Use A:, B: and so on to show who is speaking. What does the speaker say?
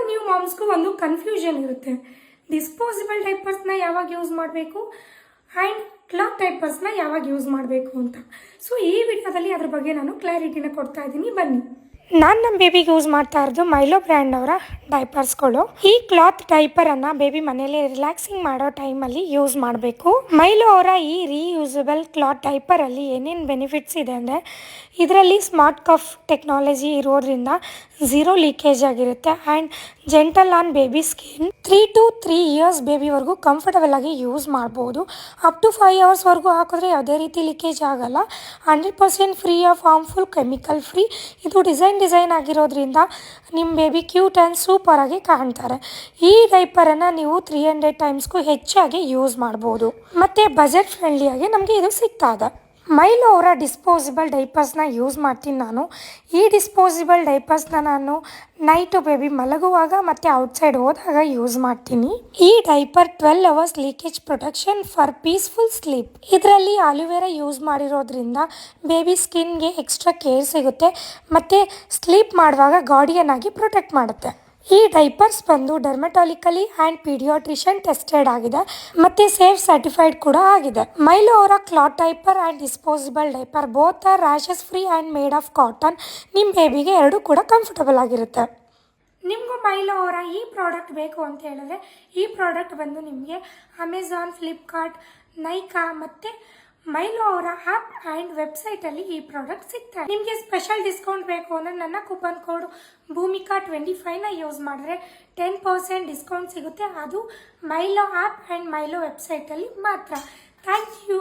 A: New ಮಾಮ್ಸ್ಗೂ ಒಂದು confusion ಇರುತ್ತೆ. Disposable ಡೈಪರ್ಸ್ನ ಯಾವಾಗ ಯೂಸ್ ಮಾಡಬೇಕು ಆ್ಯಂಡ್ ಕ್ಲಾತ್ ಡೈಪರ್ಸ್ನ ಯಾವಾಗ ಯೂಸ್ ಮಾಡಬೇಕು ಅಂತ. ಸೊ ಈ ವಿಡಿಯೋದಲ್ಲಿ ಅದ್ರ ಬಗ್ಗೆ ನಾನು ಕ್ಲಾರಿಟಿನ ಕೊಡ್ತಾ ಇದ್ದೀನಿ, ಬನ್ನಿ. ನಾನು ನಮ್ಮ ಬೇಬಿಗೆ ಯೂಸ್ ಮಾಡ್ತಾ ಇರೋದು ಮೈಲೋ ಬ್ರ್ಯಾಂಡ್ನವರ ಡೈಪರ್ಸ್ಗಳು. ಈ ಕ್ಲಾತ್ ಡೈಪರನ್ನು ಬೇಬಿ ಮನೇಲಿ ರಿಲ್ಯಾಕ್ಸಿಂಗ್ ಮಾಡೋ ಟೈಮಲ್ಲಿ ಯೂಸ್ ಮಾಡಬೇಕು. ಮೈಲೋ ಅವರ ಈ ರೀಯೂಸಬಲ್ ಕ್ಲಾತ್ ಡೈಪರಲ್ಲಿ ಏನೇನು ಬೆನಿಫಿಟ್ಸ್ ಇದೆ ಅಂದರೆ, ಇದರಲ್ಲಿ ಸ್ಮಾರ್ಟ್ ಕಫ್ ಟೆಕ್ನಾಲಜಿ ಇರೋದ್ರಿಂದ ಝೀರೋ ಲೀಕೇಜ್ ಆಗಿರುತ್ತೆ and gentle on baby skin. 3 to 3 years ಬೇಬಿವರೆಗೂ ಕಂಫರ್ಟಬಲ್ ಆಗಿ ಯೂಸ್ ಮಾಡ್ಬೋದು. ಅಪ್ ಟು 5 hours ಹಾಕಿದ್ರೆ ಯಾವುದೇ ರೀತಿ ಲೀಕೇಜ್ ಆಗಲ್ಲ. 100% free of harmful chemical free. ಇದು ಡಿಸೈನ್ ಆಗಿರೋದ್ರಿಂದ ನಿಮ್ಮ ಬೇಬಿ ಕ್ಯೂಟ್ ಆ್ಯಂಡ್ ಸೂಪರ್ ಆಗಿ ಕಾಣ್ತಾರೆ. ಈ ಡೈಪರನ್ನು ನೀವು 300 ಟೈಮ್ಸ್ಗೂ ಹೆಚ್ಚಾಗಿ ಯೂಸ್ ಮಾಡ್ಬೋದು ಮತ್ತು ಬಜೆಟ್ ಫ್ರೆಂಡ್ಲಿಯಾಗಿ ನಮಗೆ ಇದು ಸಿಗ್ತಾ ಇದೆ. ಮೈಲೋ ಅವರ ಡಿಸ್ಪೋಸಿಬಲ್ ಡೈಪರ್ಸ್ನ ಯೂಸ್ ಮಾಡ್ತೀನಿ ನಾನು. ಈ ಡಿಸ್ಪೋಸಿಬಲ್ ಡೈಪರ್ಸ್ನ ನಾನು ನೈಟು ಬೇಬಿ ಮಲಗುವಾಗ ಮತ್ತು ಔಟ್ಸೈಡ್ ಹೋದಾಗ ಯೂಸ್ ಮಾಡ್ತೀನಿ. ಈ diaper 12 hours leakage protection for peaceful sleep. ಇದರಲ್ಲಿ ಅಲೋವೆರಾ ಯೂಸ್ ಮಾಡಿರೋದ್ರಿಂದ ಬೇಬಿ ಸ್ಕಿನ್ಗೆ ಎಕ್ಸ್ಟ್ರಾ ಕೇರ್ ಸಿಗುತ್ತೆ ಮತ್ತು ಸ್ಲೀಪ್ ಮಾಡುವಾಗ ಗಾರ್ಡಿಯನ್ ಆಗಿ ಪ್ರೊಟೆಕ್ಟ್ ಮಾಡುತ್ತೆ. ಈ ಡೈಪರ್ಸ್ ಬಂದು ಡರ್ಮಟಾಲಿಕಲಿ ಆ್ಯಂಡ್ ಪೀಡಿಯಾಟ್ರಿಷಿಯನ್ ಟೆಸ್ಟೆಡ್ ಆಗಿದೆ ಮತ್ತು ಸೇಫ್ ಸರ್ಟಿಫೈಡ್ ಕೂಡ ಆಗಿದೆ. ಮೈಲೋ ಅವರ cloth diaper and disposable diaper both are rashes free and made of cotton. ನಿಮ್ಮ ಬೇಬಿಗೆ ಎರಡೂ ಕೂಡ ಕಂಫರ್ಟಬಲ್ ಆಗಿರುತ್ತೆ. ನಿಮಗೂ ಮೈಲೋ ಅವರ ಈ ಪ್ರಾಡಕ್ಟ್ ಬೇಕು ಅಂತ ಹೇಳಿದ್ರೆ, ಈ ಪ್ರಾಡಕ್ಟ್ ಬಂದು ನಿಮಗೆ ಅಮೆಝಾನ್, ಫ್ಲಿಪ್ಕಾರ್ಟ್, ನೈಕಾ ಮತ್ತು ಮೈಲೋ ಅವರ ಆ್ಯಪ್ ಆ್ಯಂಡ್ ವೆಬ್ಸೈಟಲ್ಲಿ ಈ ಪ್ರಾಡಕ್ಟ್ ಸಿಗ್ತಾರೆ. ನಿಮಗೆ ಸ್ಪೆಷಲ್ ಡಿಸ್ಕೌಂಟ್ ಬೇಕು ಅಂದರೆ ನನ್ನ ಕೂಪನ್ ಕೋಡ್ ಭೂಮಿಕಾ 25ನ ಯೂಸ್ ಮಾಡಿದ್ರೆ 10% ಡಿಸ್ಕೌಂಟ್ ಸಿಗುತ್ತೆ. ಅದು ಮೈಲೋ ಆ್ಯಪ್ ಆ್ಯಂಡ್ ಮೈಲೋ ವೆಬ್ಸೈಟಲ್ಲಿ ಮಾತ್ರ. Thank you.